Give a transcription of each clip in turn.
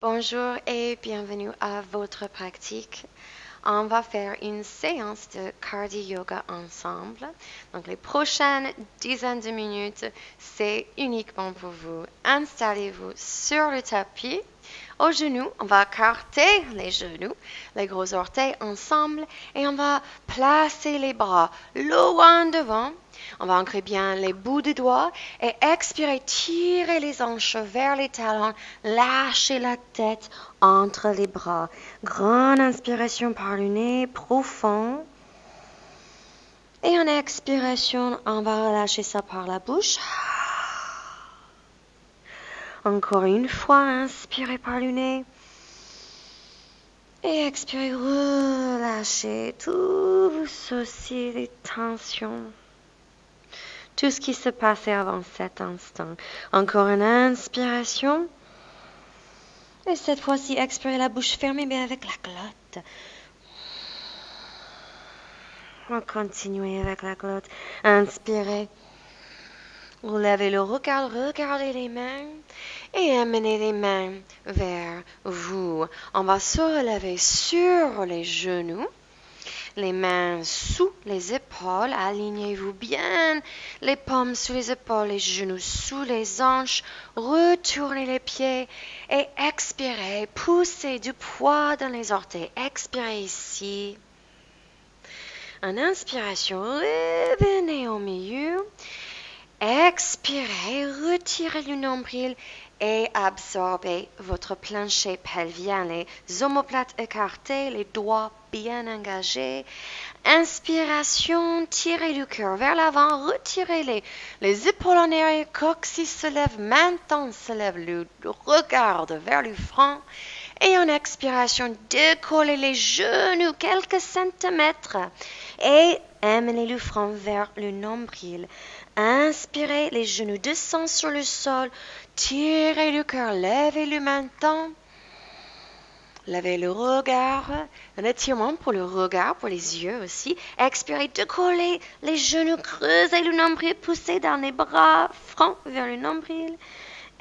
Bonjour et bienvenue à votre pratique. On va faire une séance de cardio-yoga ensemble. Donc, les prochaines dizaines de minutes, c'est uniquement pour vous. Installez-vous sur le tapis. Aux genoux, on va écarter les genoux, les gros orteils ensemble et on va placer les bras loin devant. On va ancrer bien les bouts de doigts et expirer, tirer les hanches vers les talons, lâcher la tête entre les bras. Grande inspiration par le nez, profond. Et en expiration, on va relâcher ça par la bouche. Encore une fois, inspirez par le nez. Et expirez, relâchez tout ceci, les tensions. Tout ce qui se passait avant cet instant. Encore une inspiration. Et cette fois-ci, expirez la bouche fermée, mais avec la glotte. On va continuer avec la glotte. Inspirez. Relevez le regard, regardez les mains et amenez les mains vers vous. On va se relever sur les genoux, les mains sous les épaules. Alignez-vous bien, les paumes sous les épaules, les genoux sous les hanches. Retournez les pieds et expirez. Poussez du poids dans les orteils. Expirez ici. En inspiration, revenez au milieu. Expirez, retirez le nombril et absorbez votre plancher pelvien, les omoplates écartées, les doigts bien engagés. Inspiration, tirez le cœur vers l'avant, retirez les épaules en arrière, coccyx se lève, menton se lève, le regard vers le front. Et en expiration, décollez les genoux quelques centimètres et amenez le front vers le nombril. Inspirez, les genoux descendent sur le sol. Tirez le cœur, levez le menton. Levez le regard. Un étirement pour le regard, pour les yeux aussi. Expirez, décollez les genoux, creusez le nombril, poussez dans les bras, front vers le nombril.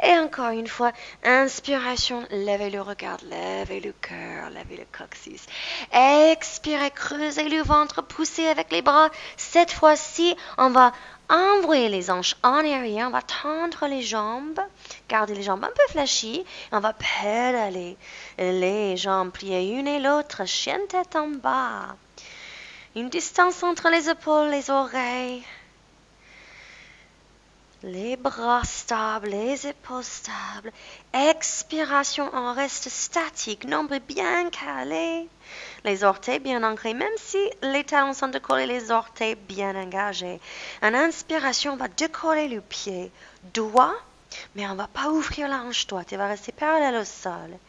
Et encore une fois, inspiration, levez le regard, levez le cœur, levez le coccyx. Expirez, creusez le ventre, poussez avec les bras. Cette fois-ci, on va envoyer les hanches en arrière, on va tendre les jambes, garder les jambes un peu flashy, et on va pédaler les jambes pliées une et l'autre, chien tête en bas. Une distance entre les épaules, les oreilles. Les bras stables, les épaules stables. Expiration, on reste statique, nombril bien calé. Les orteils bien ancrés, même si les talons sont décollés, les orteils bien engagés. En inspiration, on va décoller le pied droit, mais on ne va pas ouvrir la hanche droite, elle va rester parallèle au sol.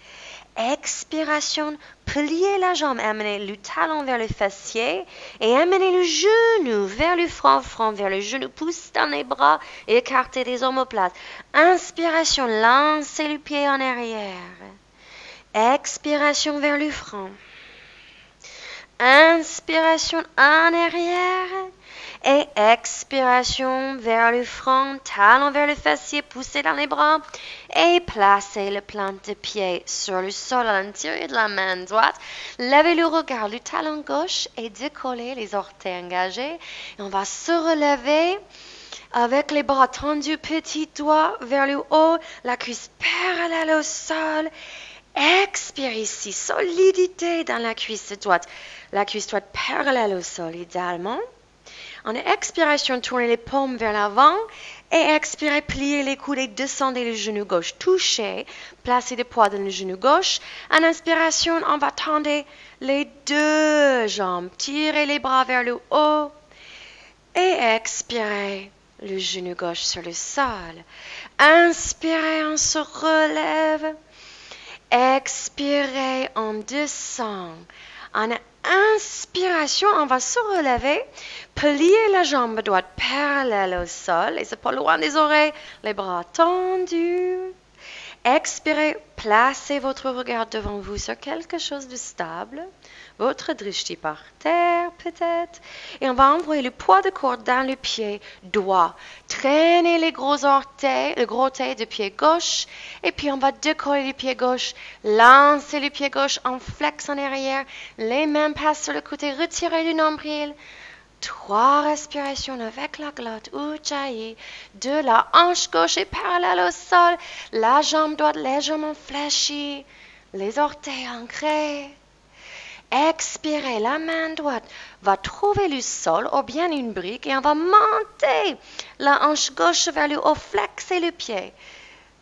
Expiration, pliez la jambe, amenez le talon vers le fessier et amenez le genou vers le front, front vers le genou, pousse dans les bras, écartez les omoplates. Inspiration, lancez le pied en arrière. Expiration vers le front. Inspiration en arrière. Et expiration vers le front, talon vers le fessier, poussez dans les bras et placez le plante de pied sur le sol à l'intérieur de la main droite. Levez le regard, le talon gauche et décollez les orteils engagés. Et on va se relever avec les bras tendus, petits doigts vers le haut, la cuisse parallèle au sol. Expirez ici, solidité dans la cuisse droite. La cuisse droite parallèle au sol, idéalement. En expiration, tournez les paumes vers l'avant et expirez, pliez les coudes et descendez le genou gauche. Touchez, placez des poids dans le genou gauche. En inspiration, on va tendre les deux jambes. Tirez les bras vers le haut et expirez le genou gauche sur le sol. Inspirez, on se relève. Expirez, on descend. En inspiration, on va se relever, plier la jambe droite parallèle au sol, les épaules loin des oreilles, les bras tendus. Expirez, placez votre regard devant vous sur quelque chose de stable. Votre drishti par terre peut-être. Et on va envoyer le poids de corps dans le pied droit. Traînez les gros orteils, le gros orteil du pied gauche. Et puis on va décoller le pied gauche. Lancez le pied gauche en flex en arrière. Les mains passent sur le côté. Retirez le nombril. 3 respirations avec la glotte. Ujjayi. De la hanche gauche est parallèle au sol. La jambe droite légèrement fléchie. Les orteils ancrés. Expirez, la main droite va trouver le sol ou bien une brique et on va monter la hanche gauche vers le haut, flexer le pied.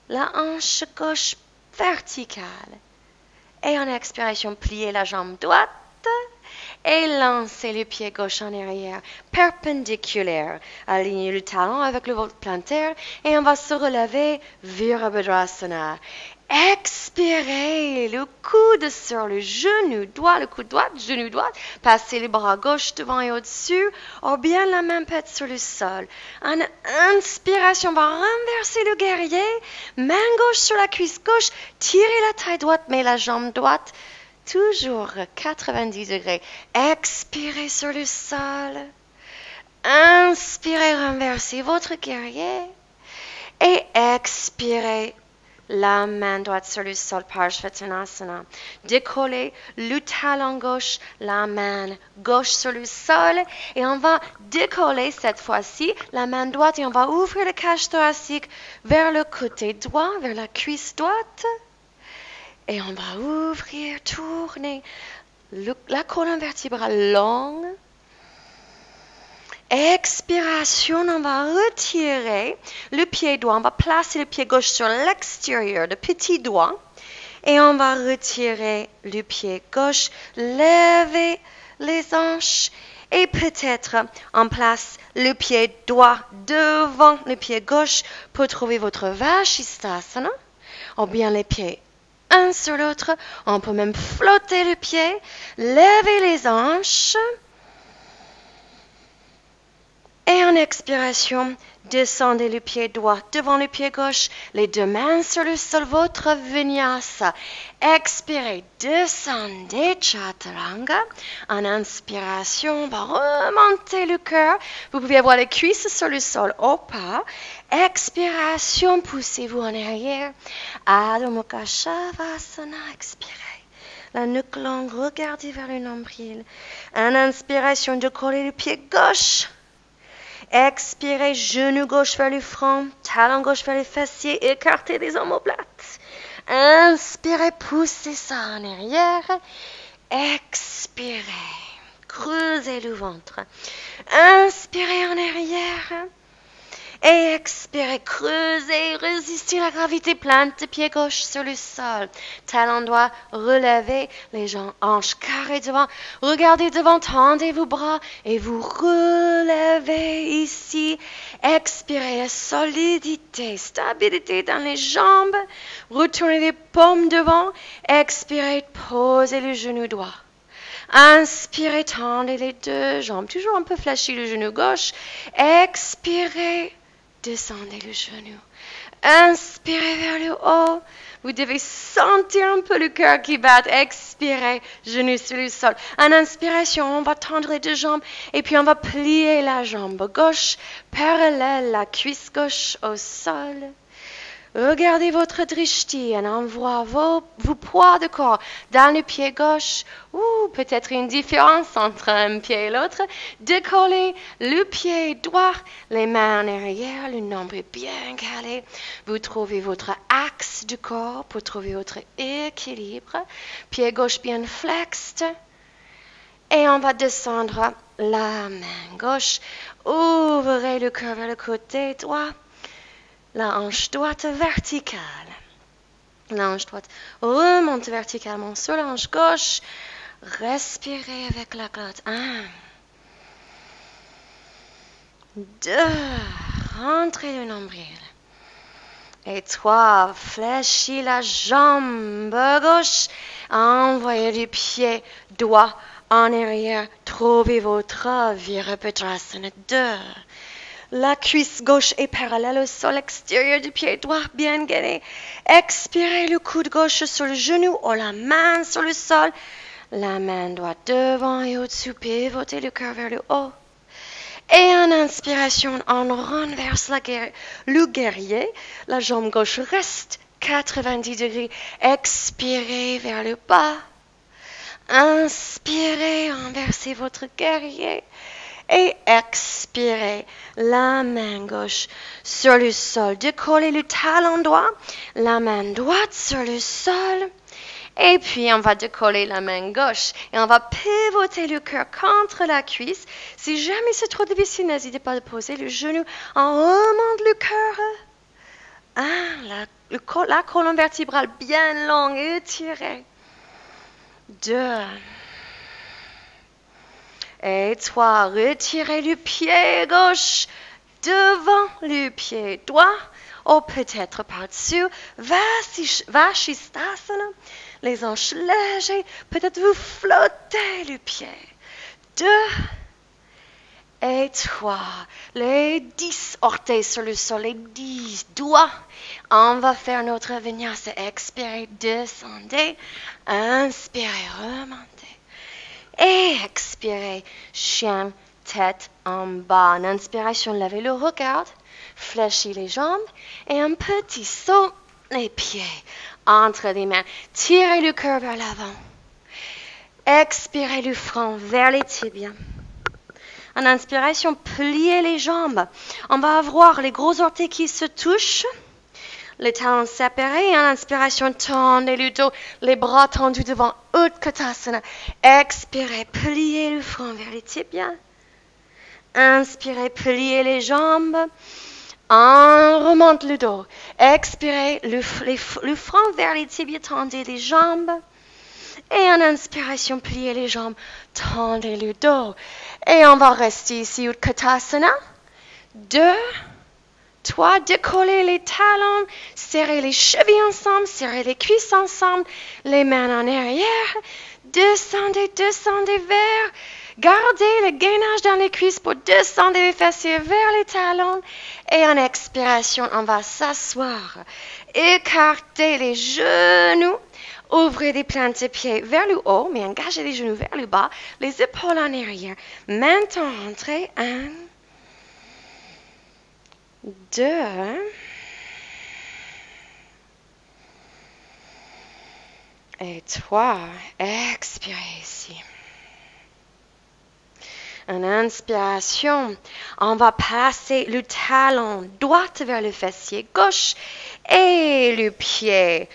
La hanche gauche verticale. Et en expiration, pliez la jambe droite et lancez le pied gauche en arrière, perpendiculaire. Alignez le talon avec le ventre plantaire et on va se relever, Virabhadrasana. Expirez, le coude sur le genou droit, le coude droit, genou droit. Passez les bras gauche devant et au-dessus, ou bien la main peut être sur le sol. En inspiration, on va renverser le guerrier, main gauche sur la cuisse gauche, tirez la taille droite, mais la jambe droite, toujours 90 degrés. Expirez sur le sol. Inspirez, renversez votre guerrier. Et expirez. La main droite sur le sol, Parshvattanasana. Décollez le talon gauche, la main gauche sur le sol. Et on va décoller cette fois-ci la main droite et on va ouvrir le cage thoracique vers le côté droit, vers la cuisse droite. Et on va ouvrir, tourner la colonne vertébrale longue. Expiration, on va retirer le pied droit. On va placer le pied gauche sur l'extérieur, le petit doigt. Et on va retirer le pied gauche, lever les hanches. Et peut-être on place le pied droit devant le pied gauche pour trouver votre Vashisthasana. Ou bien les pieds un sur l'autre. On peut même flotter le pied, lever les hanches. Et en expiration, descendez le pied droit devant le pied gauche, les 2 mains sur le sol, votre vinyasa. Expirez, descendez chaturanga. En inspiration, on va remonter le cœur. Vous pouvez avoir les cuisses sur le sol ou pas. Expiration, poussez-vous en arrière. Adho Mukha Shavasana, expirez. La nuque longue, regardez vers le nombril. En inspiration, décollez le pied gauche. Expirez, genou gauche vers le front, talon gauche vers les fessiers, écartez les omoplates. Inspirez, poussez ça en arrière. Expirez, creusez le ventre. Inspirez en arrière. Et expirez, creusez, résistez la gravité, plante pied gauche sur le sol. Talon droit, relevez les jambes, hanches carrées devant. Regardez devant, tendez vos bras et vous relevez ici. Expirez, solidité, stabilité dans les jambes. Retournez les paumes devant. Expirez, posez le genou droit. Inspirez, tendez les 2 jambes. Toujours un peu fléchi le genou gauche. Expirez. Descendez le genou. Inspirez vers le haut. Vous devez sentir un peu le cœur qui bat. Expirez, genou sur le sol. En inspiration, on va tendre les 2 jambes et puis on va plier la jambe gauche, parallèle la cuisse gauche au sol. Regardez votre drishti et envoie vos poids de corps dans le pied gauche. Ou peut-être une différence entre un pied et l'autre. Décollez le pied droit, les mains en arrière, le nombril bien calé. Vous trouvez votre axe du corps pour trouver votre équilibre. Pied gauche bien flexé. Et on va descendre la main gauche. Ouvrez le cœur vers le côté droit. La hanche droite verticale. La hanche droite remonte verticalement sur la hanche gauche. Respirez avec la glotte. 1, 2. Rentrez le nombril. Et 3. Fléchis la jambe gauche. Envoyez le pied droit en arrière. Trouvez votre Virabhadrasana. 2. La cuisse gauche est parallèle au sol extérieur du pied droit bien gainé. Expirez le coude gauche sur le genou ou la main sur le sol. La main droite devant et au-dessus, pivotez le cœur vers le haut. Et en inspiration, on renverse le guerrier. La jambe gauche reste 90 degrés. Expirez vers le bas. Inspirez, renversez votre guerrier. Et expirez, la main gauche sur le sol. Décollez le talon droit, la main droite sur le sol. Et puis, on va décoller la main gauche et on va pivoter le cœur contre la cuisse. Si jamais c'est trop difficile, n'hésitez pas à poser le genou. On remonte le cœur. La colonne vertébrale bien longue, étirée. 2. Et 3. Retirez le pied gauche devant le pied droit. Ou peut-être par-dessus. Vashisthasana. Les hanches légères, peut-être vous flottez le pied. 2 et 3. Les 10 orteils sur le sol, les 10 doigts. On va faire notre vinyasa. Expirez, descendez. Inspirez, remontez. Et expirez, chien, tête en bas. En inspiration, levez le regard. Fléchis les jambes. Et un petit saut, les pieds entre les mains. Tirez le cœur vers l'avant. Expirez le front vers les tibias. En inspiration, pliez les jambes. On va avoir les gros orteils qui se touchent. Les talons séparés. Et en inspiration, tendez le dos. Les bras tendus devant Utkatasana. Expirez, pliez le front vers les tibias. Inspirez, pliez les jambes. On remonte le dos. Expirez, le front vers les tibias, tendez les jambes. Et en inspiration, pliez les jambes, tendez le dos. Et on va rester ici, Utkatasana. 2, 3, décollez les talons, serrez les chevilles ensemble, serrez les cuisses ensemble, les mains en arrière. Descendez, descendez vers. Gardez le gainage dans les cuisses pour descendre les fessiers vers les talons. Et en expiration, on va s'asseoir. Écartez les genoux. Ouvrez les plantes de pieds vers le haut, mais engagez les genoux vers le bas. Les épaules en arrière. Maintenant, rentrez. 1, 2. Et 3. Expirez ici. En inspiration, on va passer le talon droit vers le fessier gauche et le pied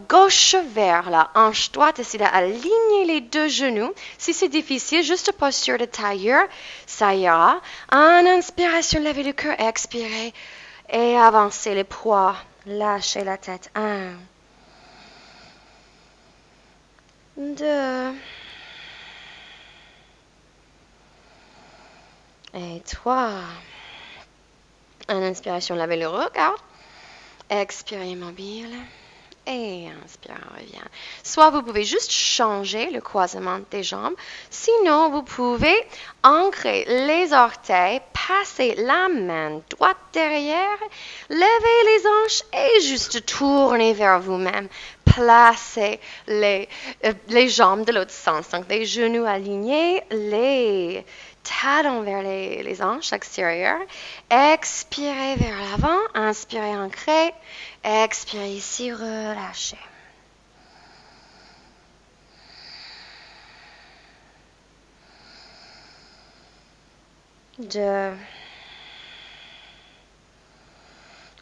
gauche vers la hanche droite. Essayez d'aligner les deux genoux. Si c'est difficile, juste posture de tailleur, ça ira. En inspiration, levez le cœur, expirez et avancez les poids. Lâchez la tête. 1, 2. Et 3. En inspiration, lavez le regard. Expirez mobile. Et inspirez, on revient. Soit vous pouvez juste changer le croisement des jambes. Sinon, vous pouvez ancrer les orteils, passer la main droite derrière, lever les hanches et juste tourner vers vous-même. Placez les jambes de l'autre sens. Donc, les genoux alignés, les talons vers les hanches extérieures. Expirez vers l'avant. Inspirez, ancrez. Expirez ici, relâchez. Deux.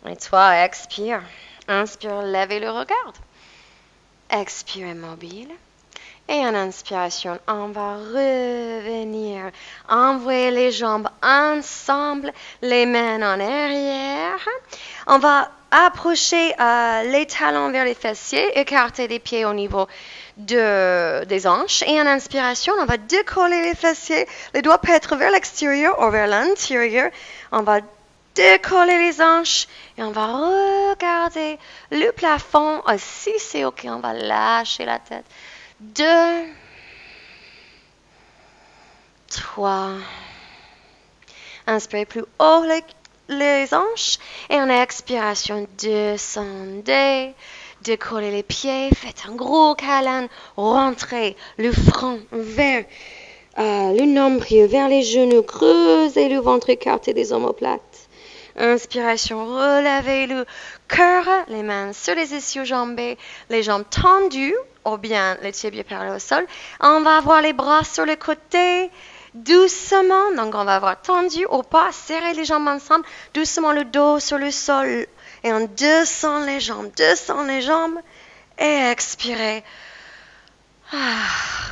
Et 3, expire. Inspire, levez le regard. Expirez, mobile. Et en inspiration, on va revenir. Envoyer les jambes ensemble, les mains en arrière. On va approcher les talons vers les fessiers, écarter les pieds au niveau des hanches. Et en inspiration, on va décoller les fessiers. Les doigts peuvent être vers l'extérieur ou vers l'intérieur. On va décoller les hanches et on va regarder le plafond. Si c'est OK, on va lâcher la tête. 2, 3. Inspirez plus haut les hanches. Et en expiration, descendez. Décollez les pieds. Faites un gros câlin. Rentrez le front vers le nombril, vers les genoux. Creusez le ventre écarté des omoplates. Inspiration, relevez le cœur, les mains sur les ischio-jambes, les jambes tendues, ou bien les tibias parallèles au sol. On va avoir les bras sur le côté, doucement. Donc, on va avoir tendu au pas, serrer les jambes ensemble, doucement le dos sur le sol. Et on descend les jambes, et expirez.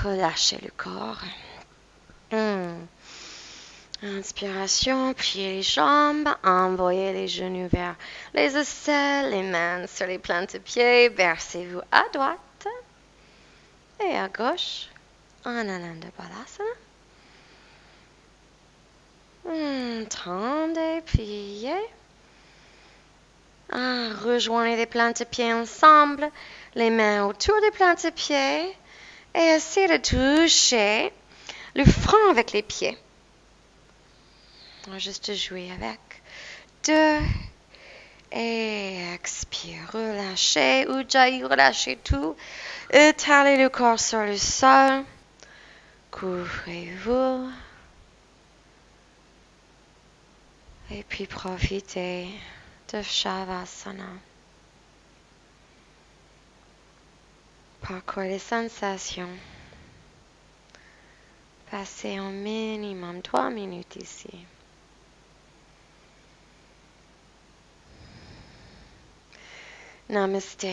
Relâchez le corps. Inspiration, pliez les jambes, envoyez les genoux vers les aisselles, les mains sur les plantes de pied, versez-vous à droite et à gauche en Ananda Balasana. Tendez, pliez. Rejoignez les plantes de pied ensemble, les mains autour des plantes de pied et essayez de toucher le front avec les pieds. On va juste jouer avec. 2. Et expire. Relâchez. Ujjayi, relâchez tout. Étalez le corps sur le sol. Couvrez-vous. Et puis profitez de Shavasana. Parcourez les sensations. Passez un minimum 3 minutes ici. Namaste.